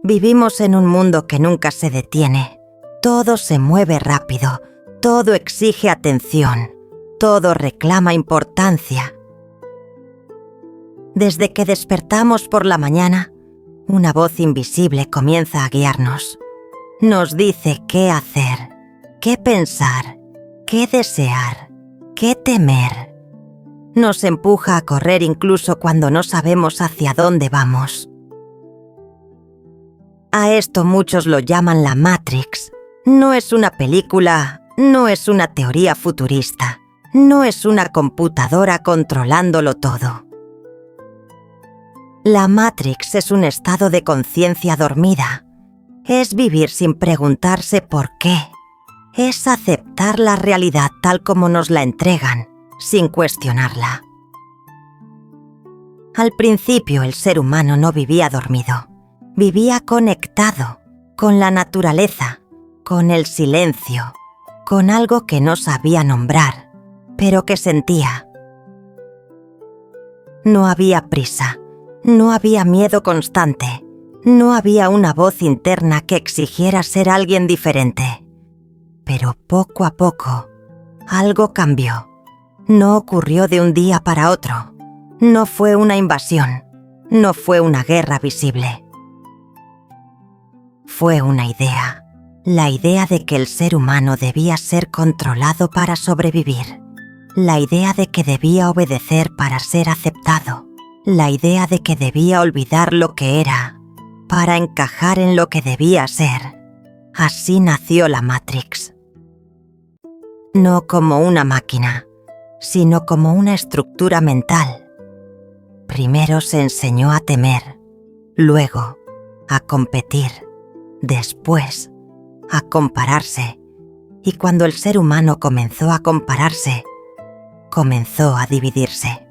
Vivimos en un mundo que nunca se detiene. Todo se mueve rápido, todo exige atención, todo reclama importancia. Desde que despertamos por la mañana, una voz invisible comienza a guiarnos. Nos dice qué hacer, qué pensar, qué desear, qué temer. Nos empuja a correr incluso cuando no sabemos hacia dónde vamos. A esto muchos lo llaman la Matrix. No es una película, no es una teoría futurista, no es una computadora controlándolo todo. La Matrix es un estado de conciencia dormida. Es vivir sin preguntarse por qué. Es aceptar la realidad tal como nos la entregan, sin cuestionarla. Al principio el ser humano no vivía dormido. Vivía conectado con la naturaleza, con el silencio, con algo que no sabía nombrar, pero que sentía. No había prisa, no había miedo constante, no había una voz interna que exigiera ser alguien diferente. Pero poco a poco, algo cambió. No ocurrió de un día para otro. No fue una invasión, no fue una guerra visible. Fue una idea, la idea de que el ser humano debía ser controlado para sobrevivir, la idea de que debía obedecer para ser aceptado, la idea de que debía olvidar lo que era para encajar en lo que debía ser. Así nació la Matrix. No como una máquina, sino como una estructura mental. Primero se enseñó a temer, luego a competir, después a compararse, y cuando el ser humano comenzó a compararse, comenzó a dividirse.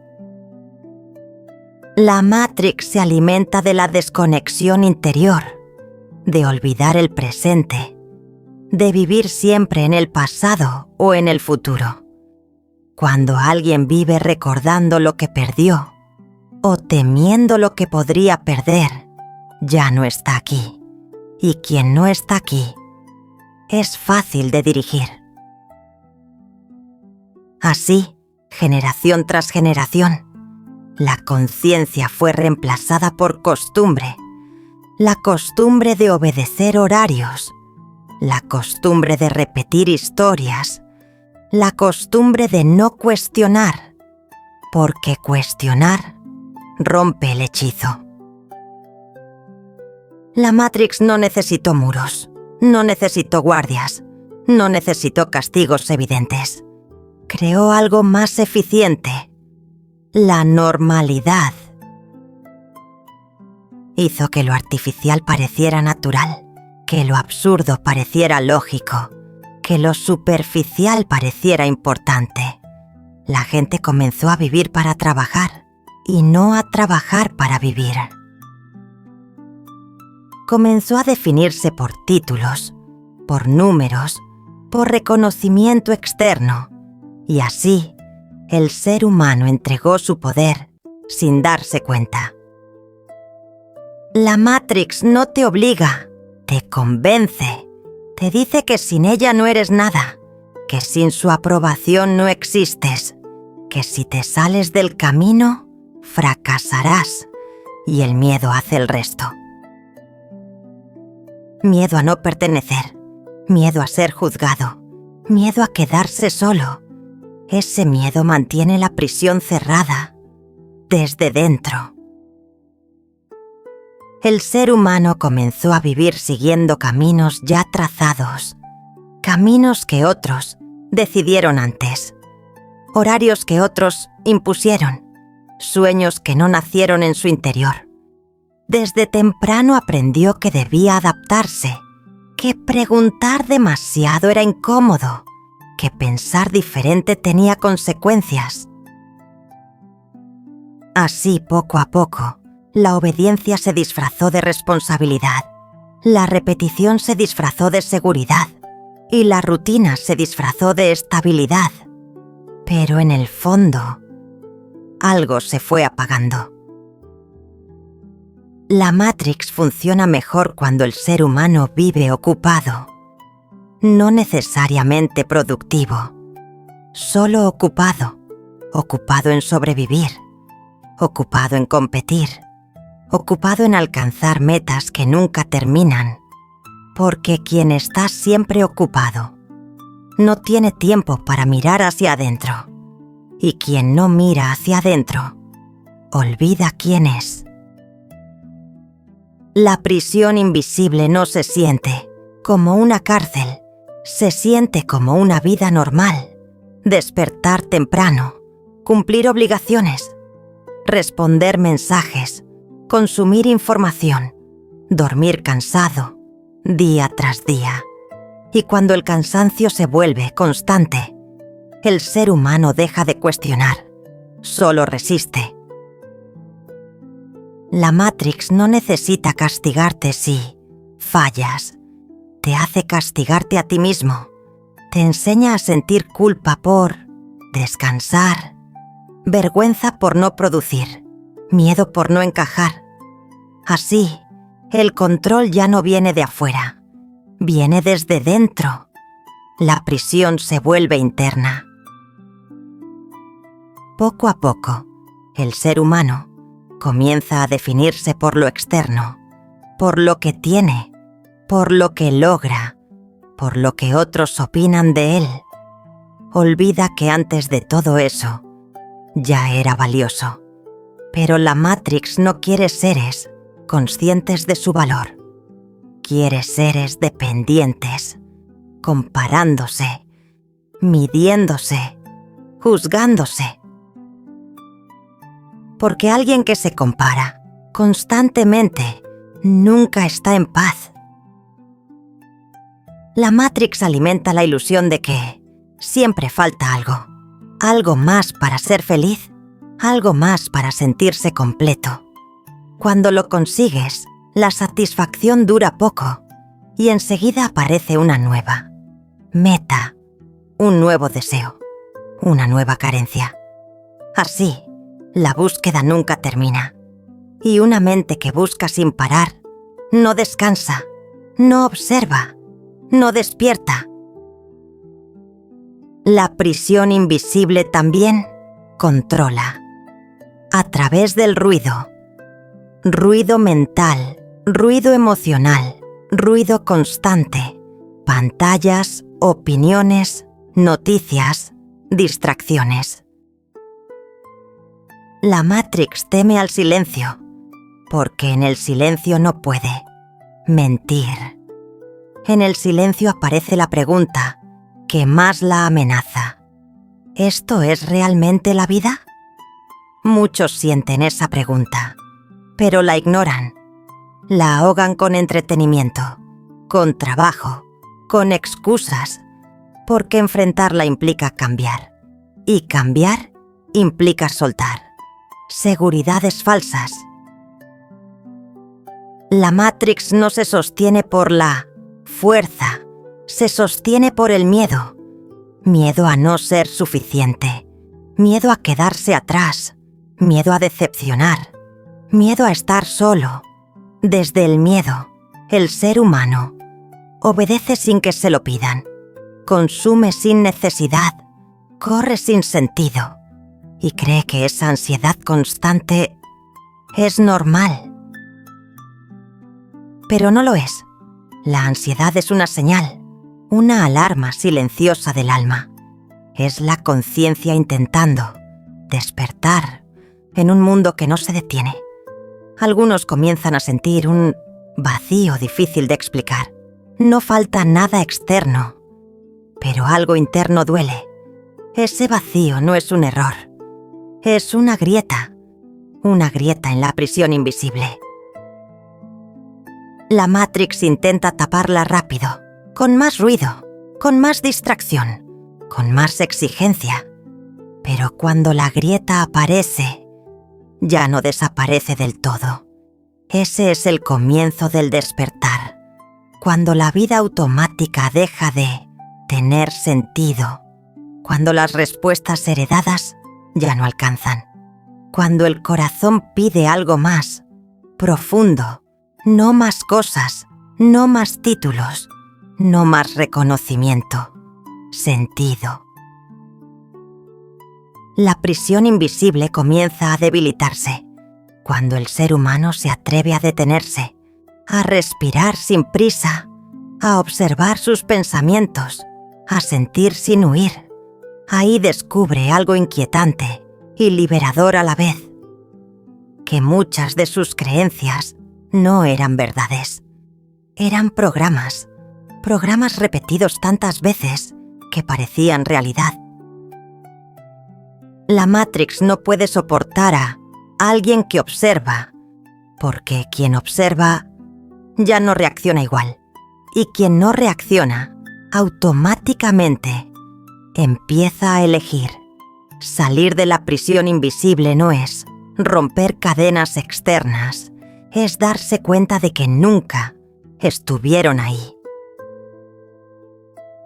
La Matrix se alimenta de la desconexión interior, de olvidar el presente, de vivir siempre en el pasado o en el futuro. Cuando alguien vive recordando lo que perdió o temiendo lo que podría perder, ya no está aquí. Y quien no está aquí es fácil de dirigir. Así, generación tras generación, la conciencia fue reemplazada por costumbre. La costumbre de obedecer horarios, la costumbre de repetir historias, la costumbre de no cuestionar, porque cuestionar rompe el hechizo. La Matrix no necesitó muros, no necesitó guardias, no necesitó castigos evidentes. Creó algo más eficiente: la normalidad. Hizo que lo artificial pareciera natural, que lo absurdo pareciera lógico, que lo superficial pareciera importante. La gente comenzó a vivir para trabajar y no a trabajar para vivir. Comenzó a definirse por títulos, por números, por reconocimiento externo, y así el ser humano entregó su poder sin darse cuenta. La Matrix no te obliga, te convence, te dice que sin ella no eres nada, que sin su aprobación no existes, que si te sales del camino, fracasarás, y el miedo hace el resto. Miedo a no pertenecer, miedo a ser juzgado, miedo a quedarse solo. Ese miedo mantiene la prisión cerrada, desde dentro. El ser humano comenzó a vivir siguiendo caminos ya trazados, caminos que otros decidieron antes, horarios que otros impusieron, sueños que no nacieron en su interior. Desde temprano aprendió que debía adaptarse, que preguntar demasiado era incómodo, que pensar diferente tenía consecuencias. Así, poco a poco, la obediencia se disfrazó de responsabilidad, la repetición se disfrazó de seguridad y la rutina se disfrazó de estabilidad. Pero en el fondo, algo se fue apagando. La Matrix funciona mejor cuando el ser humano vive ocupado, no necesariamente productivo, solo ocupado, ocupado en sobrevivir, ocupado en competir, ocupado en alcanzar metas que nunca terminan, porque quien está siempre ocupado no tiene tiempo para mirar hacia adentro, y quien no mira hacia adentro olvida quién es. La prisión invisible no se siente como una cárcel, se siente como una vida normal. Despertar temprano, cumplir obligaciones, responder mensajes, consumir información, dormir cansado, día tras día. Y cuando el cansancio se vuelve constante, el ser humano deja de cuestionar, solo resiste. La Matrix no necesita castigarte si fallas. Te hace castigarte a ti mismo. Te enseña a sentir culpa por descansar, vergüenza por no producir, miedo por no encajar. Así, el control ya no viene de afuera, viene desde dentro. La prisión se vuelve interna. Poco a poco, el ser humano comienza a definirse por lo externo, por lo que tiene, por lo que logra, por lo que otros opinan de él. Olvida que antes de todo eso, ya era valioso. Pero la Matrix no quiere seres conscientes de su valor. Quiere seres dependientes, comparándose, midiéndose, juzgándose. Porque alguien que se compara constantemente nunca está en paz. La Matrix alimenta la ilusión de que siempre falta algo, algo más para ser feliz, algo más para sentirse completo. Cuando lo consigues, la satisfacción dura poco y enseguida aparece una nueva meta, un nuevo deseo, una nueva carencia. Así, la búsqueda nunca termina y una mente que busca sin parar no descansa, no observa, no despierta. La prisión invisible también controla. A través del ruido. Ruido mental, ruido emocional, ruido constante. Pantallas, opiniones, noticias, distracciones. La Matrix teme al silencio, porque en el silencio no puede mentir. En el silencio aparece la pregunta que más la amenaza. ¿Esto es realmente la vida? Muchos sienten esa pregunta, pero la ignoran. La ahogan con entretenimiento, con trabajo, con excusas, porque enfrentarla implica cambiar, y cambiar implica soltar seguridades falsas. La Matrix no se sostiene por la fuerza, se sostiene por el miedo. Miedo a no ser suficiente, miedo a quedarse atrás, miedo a decepcionar, miedo a estar solo. Desde el miedo, el ser humano obedece sin que se lo pidan, consume sin necesidad, corre sin sentido y cree que esa ansiedad constante es normal. Pero no lo es. La ansiedad es una señal, una alarma silenciosa del alma. Es la conciencia intentando despertar en un mundo que no se detiene. Algunos comienzan a sentir un vacío difícil de explicar. No falta nada externo, pero algo interno duele. Ese vacío no es un error, es una grieta en la prisión invisible. La Matrix intenta taparla rápido, con más ruido, con más distracción, con más exigencia. Pero cuando la grieta aparece, ya no desaparece del todo. Ese es el comienzo del despertar, cuando la vida automática deja de tener sentido, cuando las respuestas heredadas ya no alcanzan, cuando el corazón pide algo más profundo, no más cosas, no más títulos, no más reconocimiento, sentido. La prisión invisible comienza a debilitarse cuando el ser humano se atreve a detenerse, a respirar sin prisa, a observar sus pensamientos, a sentir sin huir. Ahí descubre algo inquietante y liberador a la vez, que muchas de sus creencias no eran verdades. Eran programas repetidos tantas veces que parecían realidad. La Matrix no puede soportar a alguien que observa, porque quien observa ya no reacciona igual, y quien no reacciona automáticamente empieza a elegir. Salir de la prisión invisible no es romper cadenas externas, es darse cuenta de que nunca estuvieron ahí.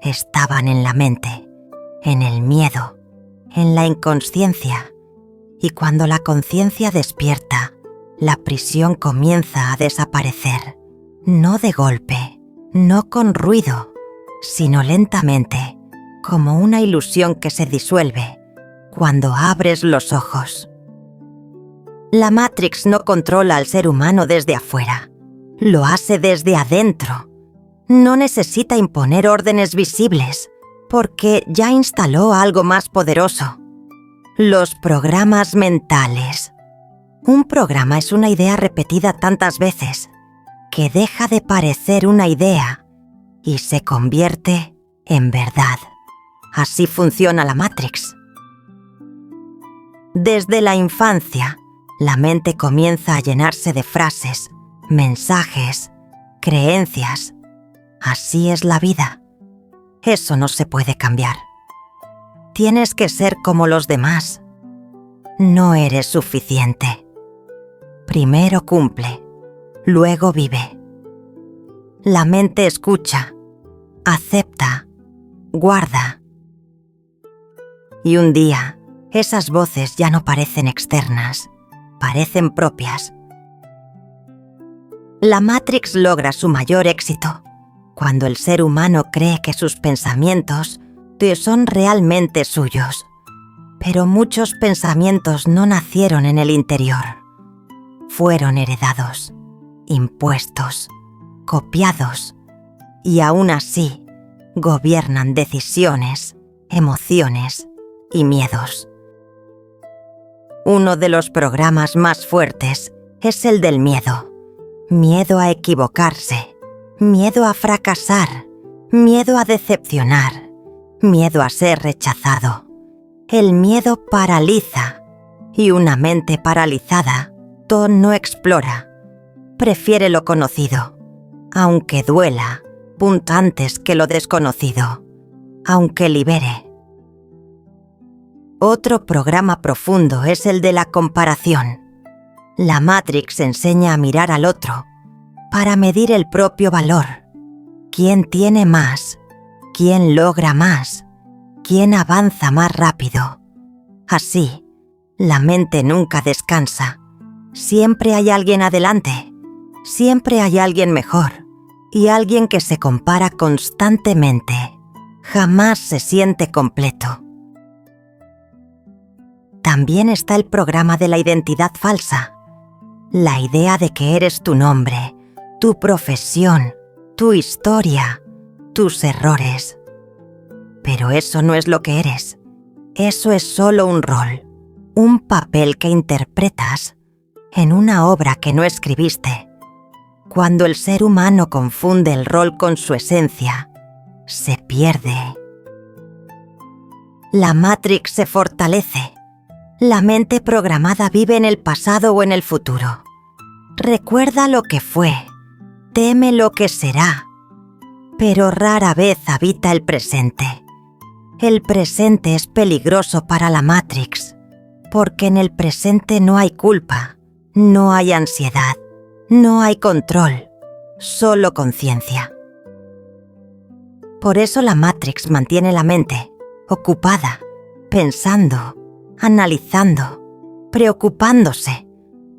Estaban en la mente, en el miedo, en la inconsciencia, y cuando la conciencia despierta, la prisión comienza a desaparecer, no de golpe, no con ruido, sino lentamente, como una ilusión que se disuelve cuando abres los ojos. La Matrix no controla al ser humano desde afuera, lo hace desde adentro. No necesita imponer órdenes visibles, porque ya instaló algo más poderoso: los programas mentales. Un programa es una idea repetida tantas veces que deja de parecer una idea y se convierte en verdad. Así funciona la Matrix. Desde la infancia, la mente comienza a llenarse de frases, mensajes, creencias. Así es la vida. Eso no se puede cambiar. Tienes que ser como los demás. No eres suficiente. Primero cumple, luego vive. La mente escucha, acepta, guarda. Y un día, esas voces ya no parecen externas, parecen propias. La Matrix logra su mayor éxito cuando el ser humano cree que sus pensamientos son realmente suyos. Pero muchos pensamientos no nacieron en el interior. Fueron heredados, impuestos, copiados, y aún así gobiernan decisiones, emociones y miedos. Uno de los programas más fuertes es el del miedo. Miedo a equivocarse, miedo a fracasar, miedo a decepcionar, miedo a ser rechazado. El miedo paraliza, y una mente paralizada no explora. Prefiere lo conocido, aunque duela, antes que lo desconocido, aunque libere. Otro programa profundo es el de la comparación. La Matrix enseña a mirar al otro para medir el propio valor. ¿Quién tiene más? ¿Quién logra más? ¿Quién avanza más rápido? Así, la mente nunca descansa. Siempre hay alguien adelante, siempre hay alguien mejor y alguien que se compara constantemente. Jamás se siente completo. También está el programa de la identidad falsa. La idea de que eres tu nombre, tu profesión, tu historia, tus errores. Pero eso no es lo que eres. Eso es solo un rol, un papel que interpretas en una obra que no escribiste. Cuando el ser humano confunde el rol con su esencia, se pierde. La Matrix se fortalece. La mente programada vive en el pasado o en el futuro. Recuerda lo que fue, teme lo que será, pero rara vez habita el presente. El presente es peligroso para la Matrix, porque en el presente no hay culpa, no hay ansiedad, no hay control, solo conciencia. Por eso la Matrix mantiene la mente ocupada, pensando, analizando, preocupándose.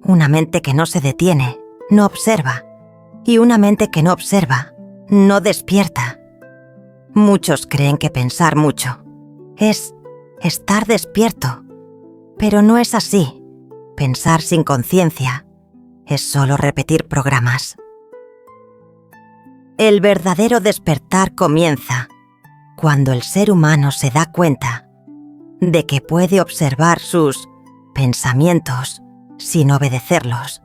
Una mente que no se detiene no observa, y una mente que no observa no despierta. Muchos creen que pensar mucho es estar despierto, pero no es así. Pensar sin conciencia es solo repetir programas. El verdadero despertar comienza cuando el ser humano se da cuenta de que puede observar sus pensamientos sin obedecerlos.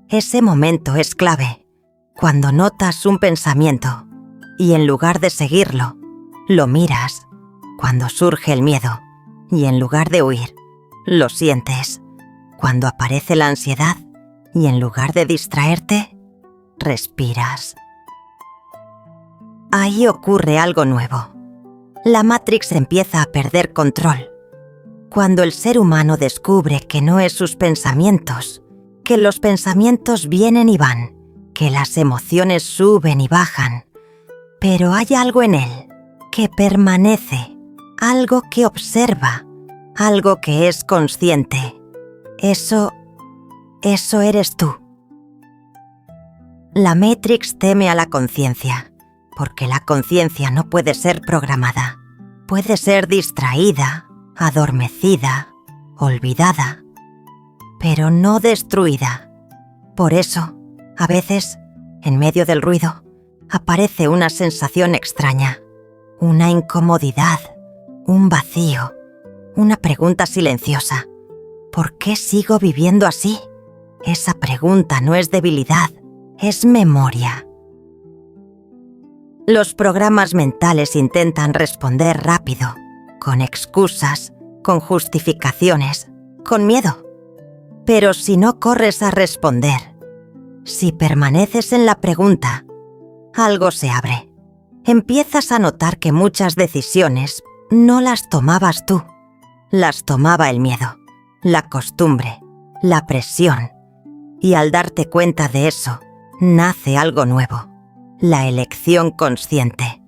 Ese momento es clave, cuando notas un pensamiento y en lugar de seguirlo, lo miras. Cuando surge el miedo y en lugar de huir, lo sientes. Cuando aparece la ansiedad y en lugar de distraerte, respiras. Ahí ocurre algo nuevo. La Matrix empieza a perder control. Cuando el ser humano descubre que no es sus pensamientos, que los pensamientos vienen y van, que las emociones suben y bajan, pero hay algo en él que permanece, algo que observa, algo que es consciente. Eso eres tú. La Matrix teme a la conciencia, porque la conciencia no puede ser programada. Puede ser distraída, adormecida, olvidada, pero no destruida. Por eso, a veces, en medio del ruido, aparece una sensación extraña, una incomodidad, un vacío, una pregunta silenciosa. ¿Por qué sigo viviendo así? Esa pregunta no es debilidad, es memoria. Los programas mentales intentan responder rápido, con excusas, con justificaciones, con miedo. Pero si no corres a responder, si permaneces en la pregunta, algo se abre. Empiezas a notar que muchas decisiones no las tomabas tú, las tomaba el miedo, la costumbre, la presión. Y al darte cuenta de eso, nace algo nuevo, la elección consciente.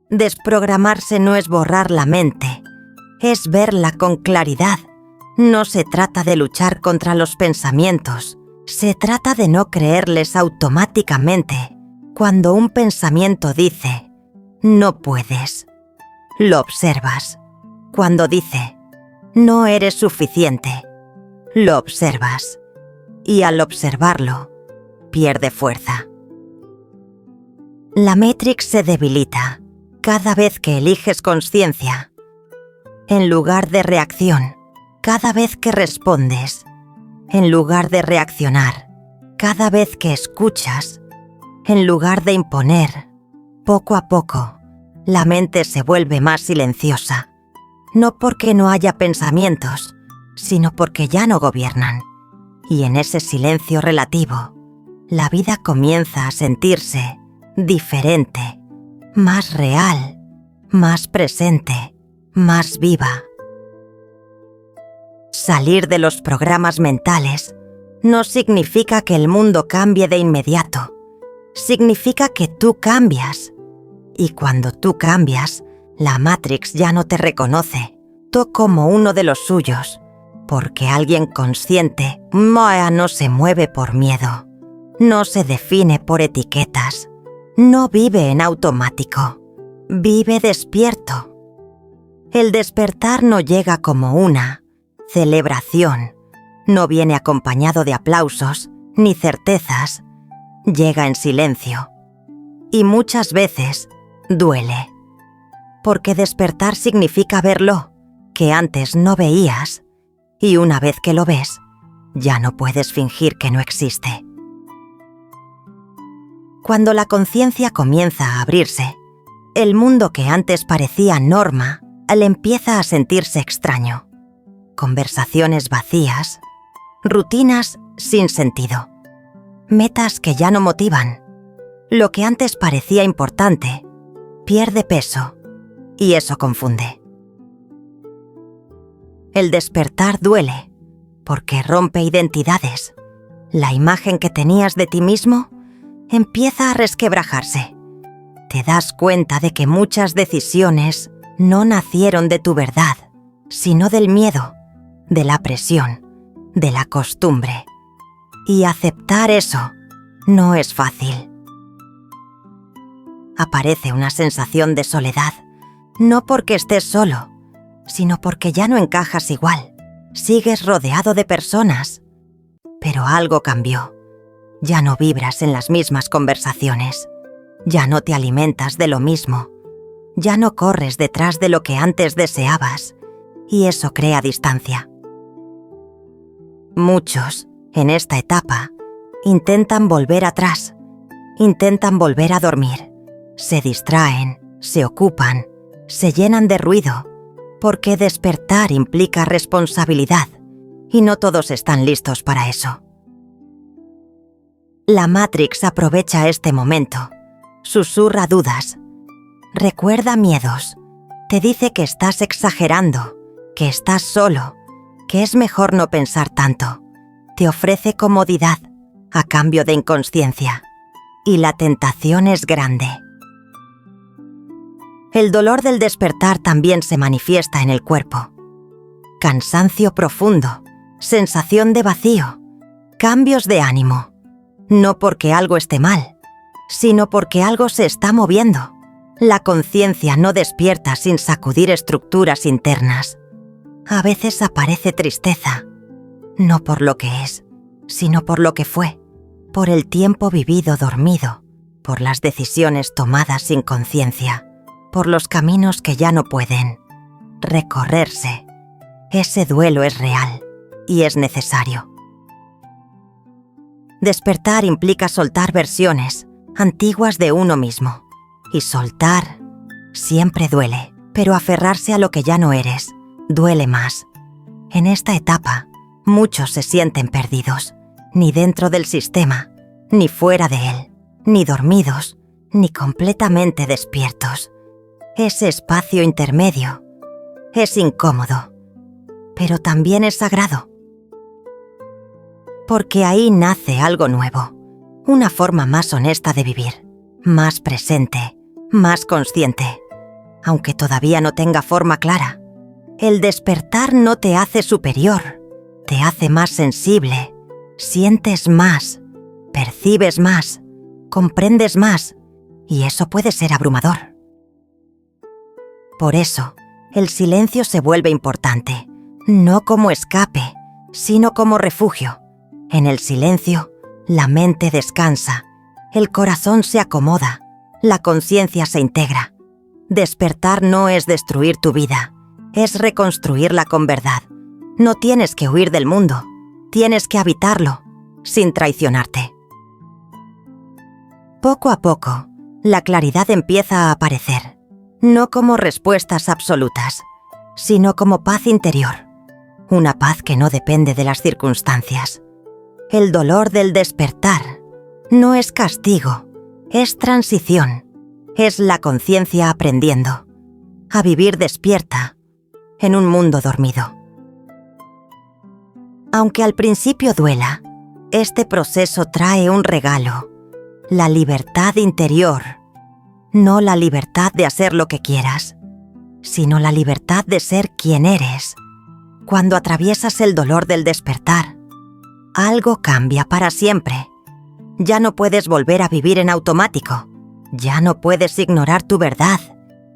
Desprogramarse no es borrar la mente, es verla con claridad. No se trata de luchar contra los pensamientos, se trata de no creerles automáticamente. Cuando un pensamiento dice, no puedes, lo observas. Cuando dice, no eres suficiente, lo observas. Y al observarlo, pierde fuerza. La Matrix se debilita cada vez que eliges conciencia. En lugar de reacción, cada vez que respondes. En lugar de reaccionar, cada vez que escuchas. En lugar de imponer, poco a poco, la mente se vuelve más silenciosa. No porque no haya pensamientos, sino porque ya no gobiernan. Y en ese silencio relativo, la vida comienza a sentirse diferente, más real, más presente, más viva. Salir de los programas mentales no significa que el mundo cambie de inmediato. Significa que tú cambias. Y cuando tú cambias, la Matrix ya no te reconoce, tú como uno de los suyos, porque alguien consciente no se mueve por miedo, no se define por etiquetas, no vive en automático, vive despierto. El despertar no llega como una celebración, no viene acompañado de aplausos ni certezas, llega en silencio. Y muchas veces duele, porque despertar significa verlo que antes no veías, y una vez que lo ves, ya no puedes fingir que no existe. Cuando la conciencia comienza a abrirse, el mundo que antes parecía norma, le empieza a sentirse extraño. Conversaciones vacías, rutinas sin sentido, metas que ya no motivan. Lo que antes parecía importante pierde peso y eso confunde. El despertar duele porque rompe identidades. La imagen que tenías de ti mismo empieza a resquebrajarse. Te das cuenta de que muchas decisiones no nacieron de tu verdad, sino del miedo, de la presión, de la costumbre. Y aceptar eso no es fácil. Aparece una sensación de soledad, no porque estés solo, sino porque ya no encajas igual. Sigues rodeado de personas, pero algo cambió. Ya no vibras en las mismas conversaciones, ya no te alimentas de lo mismo, ya no corres detrás de lo que antes deseabas, y eso crea distancia. Muchos, en esta etapa, intentan volver atrás, intentan volver a dormir, se distraen, se ocupan, se llenan de ruido, porque despertar implica responsabilidad, y no todos están listos para eso. La Matrix aprovecha este momento, susurra dudas, recuerda miedos, te dice que estás exagerando, que estás solo, que es mejor no pensar tanto, te ofrece comodidad a cambio de inconsciencia, y la tentación es grande. El dolor del despertar también se manifiesta en el cuerpo. Cansancio profundo, sensación de vacío, cambios de ánimo. No porque algo esté mal, sino porque algo se está moviendo. La conciencia no despierta sin sacudir estructuras internas. A veces aparece tristeza, no por lo que es, sino por lo que fue, por el tiempo vivido dormido, por las decisiones tomadas sin conciencia, por los caminos que ya no pueden recorrerse. Ese duelo es real y es necesario. Despertar implica soltar versiones antiguas de uno mismo. Y soltar siempre duele, pero aferrarse a lo que ya no eres duele más. En esta etapa, muchos se sienten perdidos, ni dentro del sistema, ni fuera de él, ni dormidos, ni completamente despiertos. Ese espacio intermedio es incómodo, pero también es sagrado. Porque ahí nace algo nuevo, una forma más honesta de vivir, más presente, más consciente, aunque todavía no tenga forma clara. El despertar no te hace superior, te hace más sensible, sientes más, percibes más, comprendes más, y eso puede ser abrumador. Por eso, el silencio se vuelve importante, no como escape, sino como refugio. En el silencio, la mente descansa, el corazón se acomoda, la conciencia se integra. Despertar no es destruir tu vida, es reconstruirla con verdad. No tienes que huir del mundo, tienes que habitarlo, sin traicionarte. Poco a poco, la claridad empieza a aparecer, no como respuestas absolutas, sino como paz interior, una paz que no depende de las circunstancias. El dolor del despertar no es castigo, es transición, es la conciencia aprendiendo a vivir despierta en un mundo dormido. Aunque al principio duela, este proceso trae un regalo, la libertad interior, no la libertad de hacer lo que quieras, sino la libertad de ser quien eres. Cuando atraviesas el dolor del despertar, algo cambia para siempre. Ya no puedes volver a vivir en automático, ya no puedes ignorar tu verdad,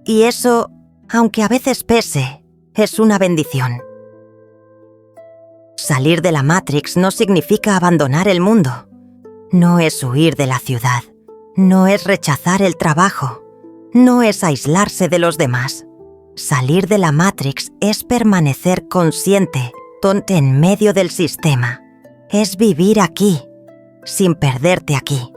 y eso, aunque a veces pese, es una bendición. Salir de la Matrix no significa abandonar el mundo, no es huir de la ciudad, no es rechazar el trabajo, no es aislarse de los demás. Salir de la Matrix es permanecer consciente, en medio del sistema, es vivir aquí, sin perderte aquí.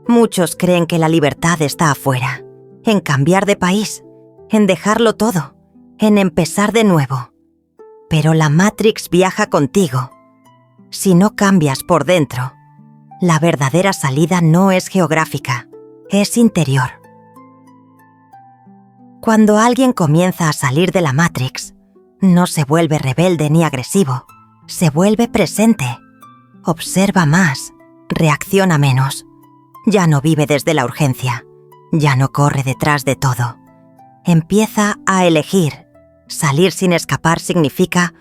Muchos creen que la libertad está afuera, en cambiar de país, en dejarlo todo, en empezar de nuevo. Pero la Matrix viaja contigo. Si no cambias por dentro, la verdadera salida no es geográfica, es interior. Cuando alguien comienza a salir de la Matrix, no se vuelve rebelde ni agresivo, se vuelve presente, observa más, reacciona menos, ya no vive desde la urgencia, ya no corre detrás de todo. Empieza a elegir. Salir sin escapar significa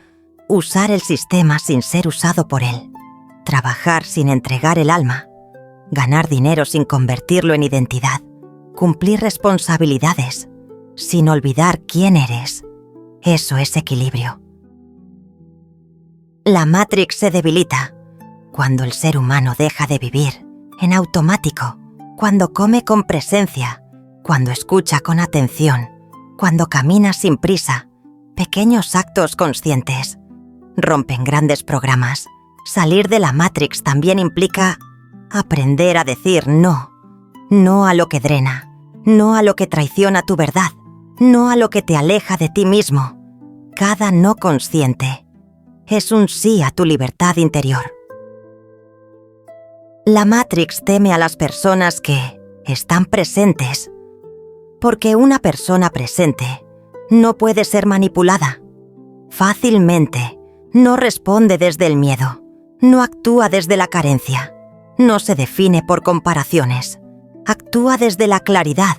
usar el sistema sin ser usado por él, trabajar sin entregar el alma, ganar dinero sin convertirlo en identidad, cumplir responsabilidades sin olvidar quién eres. Eso es equilibrio. La Matrix se debilita cuando el ser humano deja de vivir en automático, cuando come con presencia, cuando escucha con atención, cuando camina sin prisa. Pequeños actos conscientes rompen grandes programas. Salir de la Matrix también implica aprender a decir no. No a lo que drena, no a lo que traiciona tu verdad, no a lo que te aleja de ti mismo. Cada no consciente es un sí a tu libertad interior. La Matrix teme a las personas que están presentes, porque una persona presente no puede ser manipulada. Fácilmente, no responde desde el miedo, no actúa desde la carencia, no se define por comparaciones, actúa desde la claridad.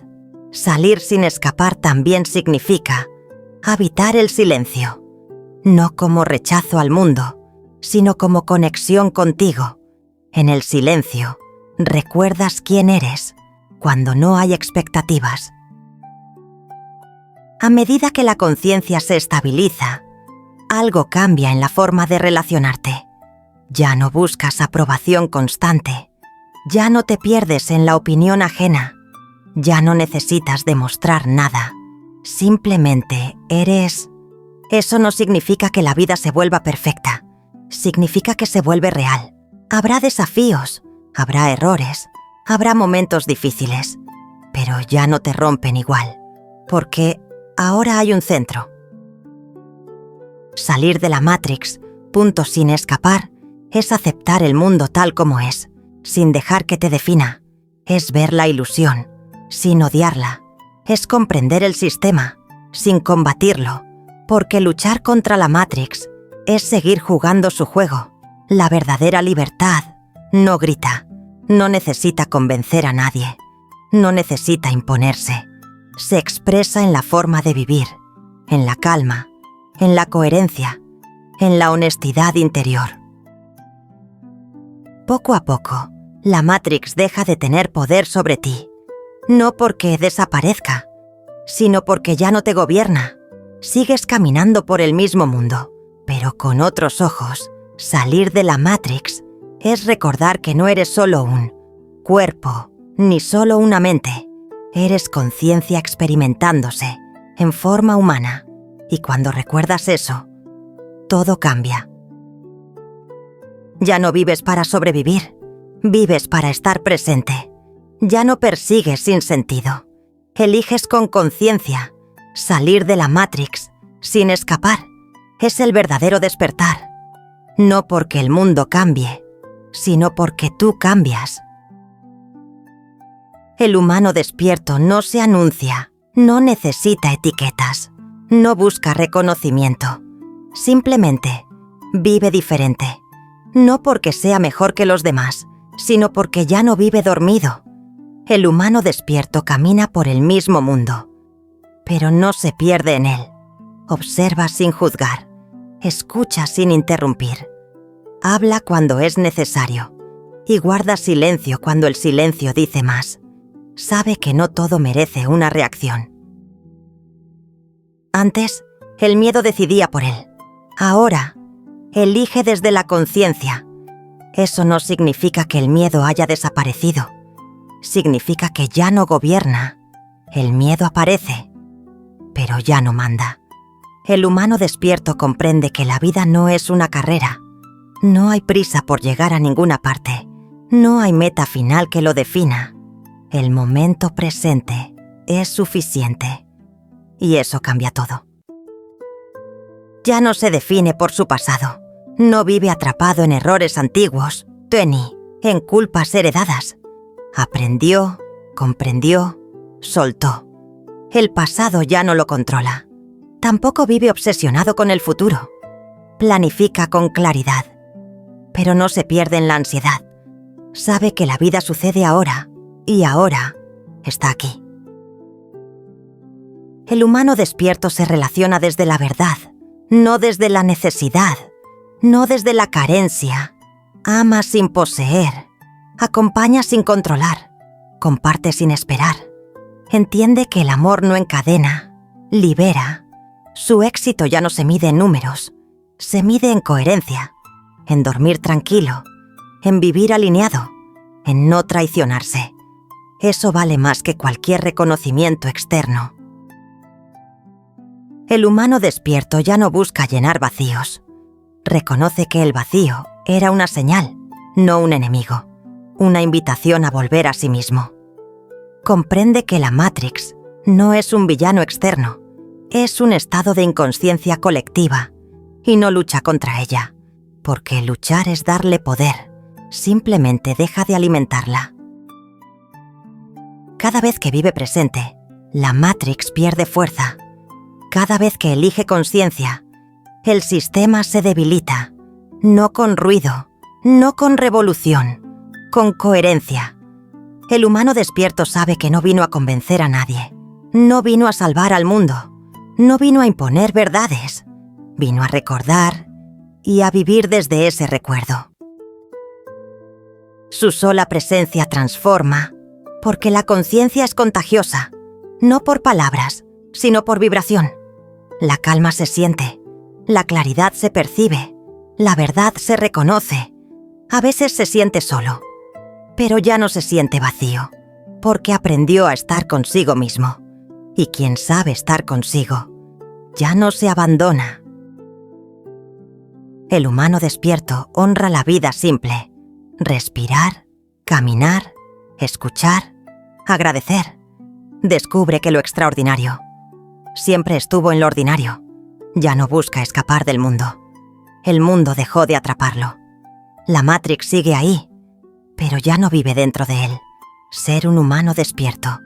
Salir sin escapar también significa habitar el silencio, no como rechazo al mundo, sino como conexión contigo. En el silencio, recuerdas quién eres cuando no hay expectativas. A medida que la conciencia se estabiliza, algo cambia en la forma de relacionarte. Ya no buscas aprobación constante, ya no te pierdes en la opinión ajena, ya no necesitas demostrar nada, simplemente eres. Eso no significa que la vida se vuelva perfecta, significa que se vuelve real. Habrá desafíos, habrá errores, habrá momentos difíciles, pero ya no te rompen igual, porque ahora hay un centro. Salir de la Matrix, punto sin escapar, es aceptar el mundo tal como es, sin dejar que te defina. Es ver la ilusión, sin odiarla. Es comprender el sistema, sin combatirlo, porque luchar contra la Matrix es seguir jugando su juego. La verdadera libertad no grita, no necesita convencer a nadie, no necesita imponerse. Se expresa en la forma de vivir, en la calma, en la coherencia, en la honestidad interior. Poco a poco, la Matrix deja de tener poder sobre ti, no porque desaparezca, sino porque ya no te gobierna. Sigues caminando por el mismo mundo, pero con otros ojos. Salir de la Matrix es recordar que no eres solo un cuerpo, ni solo una mente. Eres conciencia experimentándose en forma humana, y cuando recuerdas eso, todo cambia. Ya no vives para sobrevivir, vives para estar presente. Ya no persigues sin sentido, eliges con conciencia. Salir de la Matrix sin escapar es el verdadero despertar. No porque el mundo cambie, sino porque tú cambias. El humano despierto no se anuncia, no necesita etiquetas, no busca reconocimiento. Simplemente vive diferente. No porque sea mejor que los demás, sino porque ya no vive dormido. El humano despierto camina por el mismo mundo, pero no se pierde en él. Observa sin juzgar, escucha sin interrumpir. Habla cuando es necesario y guarda silencio cuando el silencio dice más. Sabe que no todo merece una reacción. Antes, el miedo decidía por él. Ahora, elige desde la conciencia. Eso no significa que el miedo haya desaparecido. Significa que ya no gobierna. El miedo aparece, pero ya no manda. El humano despierto comprende que la vida no es una carrera. No hay prisa por llegar a ninguna parte. No hay meta final que lo defina. El momento presente es suficiente. Y eso cambia todo. Ya no se define por su pasado. No vive atrapado en errores antiguos, en culpas heredadas. Aprendió, comprendió, soltó. El pasado ya no lo controla. Tampoco vive obsesionado con el futuro. Planifica con claridad, pero no se pierde en la ansiedad. Sabe que la vida sucede ahora, y ahora está aquí. El humano despierto se relaciona desde la verdad, no desde la necesidad, no desde la carencia. Ama sin poseer, acompaña sin controlar, comparte sin esperar. Entiende que el amor no encadena, libera. Su éxito ya no se mide en números, se mide en coherencia, en dormir tranquilo, en vivir alineado, en no traicionarse. Eso vale más que cualquier reconocimiento externo. El humano despierto ya no busca llenar vacíos. Reconoce que el vacío era una señal, no un enemigo, una invitación a volver a sí mismo. Comprende que la Matrix no es un villano externo, es un estado de inconsciencia colectiva y no lucha contra ella, porque luchar es darle poder, simplemente deja de alimentarla. Cada vez que vive presente, la Matrix pierde fuerza. Cada vez que elige conciencia, el sistema se debilita, no con ruido, no con revolución, con coherencia. El humano despierto sabe que no vino a convencer a nadie, no vino a salvar al mundo, no vino a imponer verdades, vino a recordar y a vivir desde ese recuerdo. Su sola presencia transforma, porque la conciencia es contagiosa, no por palabras, sino por vibración. La calma se siente, la claridad se percibe, la verdad se reconoce. A veces se siente solo, pero ya no se siente vacío, porque aprendió a estar consigo mismo. Y quien sabe estar consigo, ya no se abandona. El humano despierto honra la vida simple: respirar, caminar, escuchar, agradecer. Descubre que lo extraordinario siempre estuvo en lo ordinario. Ya no busca escapar del mundo. El mundo dejó de atraparlo. La Matrix sigue ahí, pero ya no vive dentro de él. Ser un humano despierto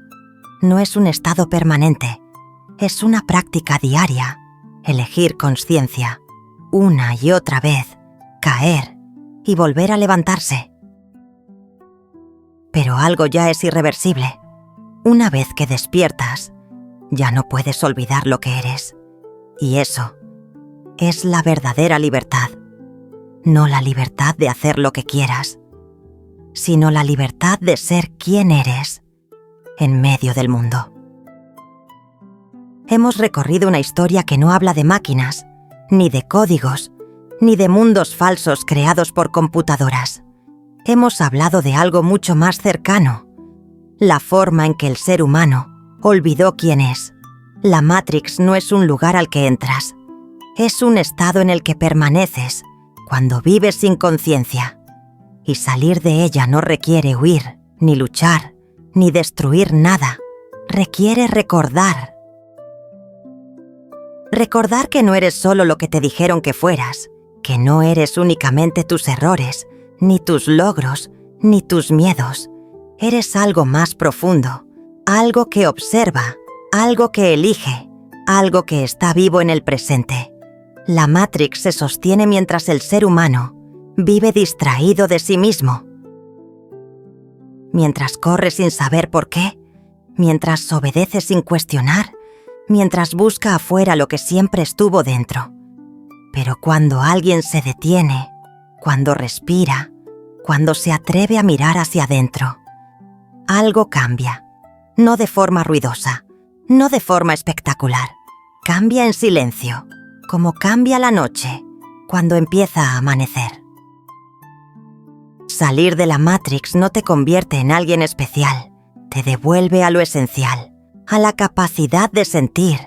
no es un estado permanente, es una práctica diaria. Elegir conciencia, una y otra vez, caer y volver a levantarse. Pero algo ya es irreversible. Una vez que despiertas, ya no puedes olvidar lo que eres. Y eso es la verdadera libertad. No la libertad de hacer lo que quieras, sino la libertad de ser quien eres en medio del mundo. Hemos recorrido una historia que no habla de máquinas, ni de códigos, ni de mundos falsos creados por computadoras. Hemos hablado de algo mucho más cercano, la forma en que el ser humano olvidó quién es. La Matrix no es un lugar al que entras, es un estado en el que permaneces cuando vives sin conciencia. Y salir de ella no requiere huir, ni luchar, ni destruir nada. Requiere recordar. Recordar que no eres solo lo que te dijeron que fueras, que no eres únicamente tus errores, ni tus logros, ni tus miedos. Eres algo más profundo, algo que observa, algo que elige, algo que está vivo en el presente. La Matrix se sostiene mientras el ser humano vive distraído de sí mismo. Mientras corre sin saber por qué, mientras obedece sin cuestionar, mientras busca afuera lo que siempre estuvo dentro. Pero cuando alguien se detiene, cuando respira, cuando se atreve a mirar hacia adentro, algo cambia, no de forma ruidosa, no de forma espectacular. Cambia en silencio, como cambia la noche cuando empieza a amanecer. Salir de la Matrix no te convierte en alguien especial, te devuelve a lo esencial, a la capacidad de sentir,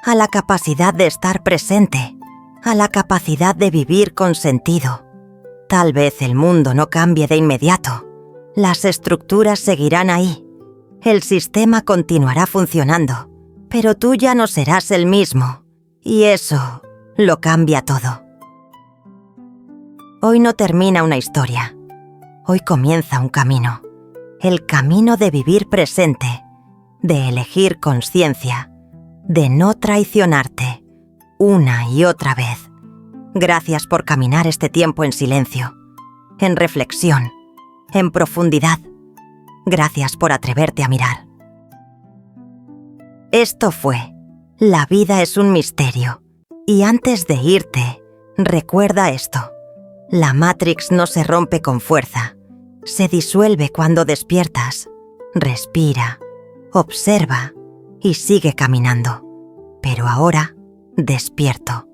a la capacidad de estar presente, a la capacidad de vivir con sentido. Tal vez el mundo no cambie de inmediato, las estructuras seguirán ahí, el sistema continuará funcionando, pero tú ya no serás el mismo, y eso lo cambia todo. Hoy no termina una historia, hoy comienza un camino, el camino de vivir presente, de elegir conciencia, de no traicionarte, una y otra vez. Gracias por caminar este tiempo en silencio, en reflexión, en profundidad. Gracias por atreverte a mirar. Esto fue La vida es un misterio, Y antes de irte, recuerda esto. La Matrix no se rompe con fuerza. Se disuelve cuando despiertas. Respira, observa y sigue caminando. Pero ahora, despierto.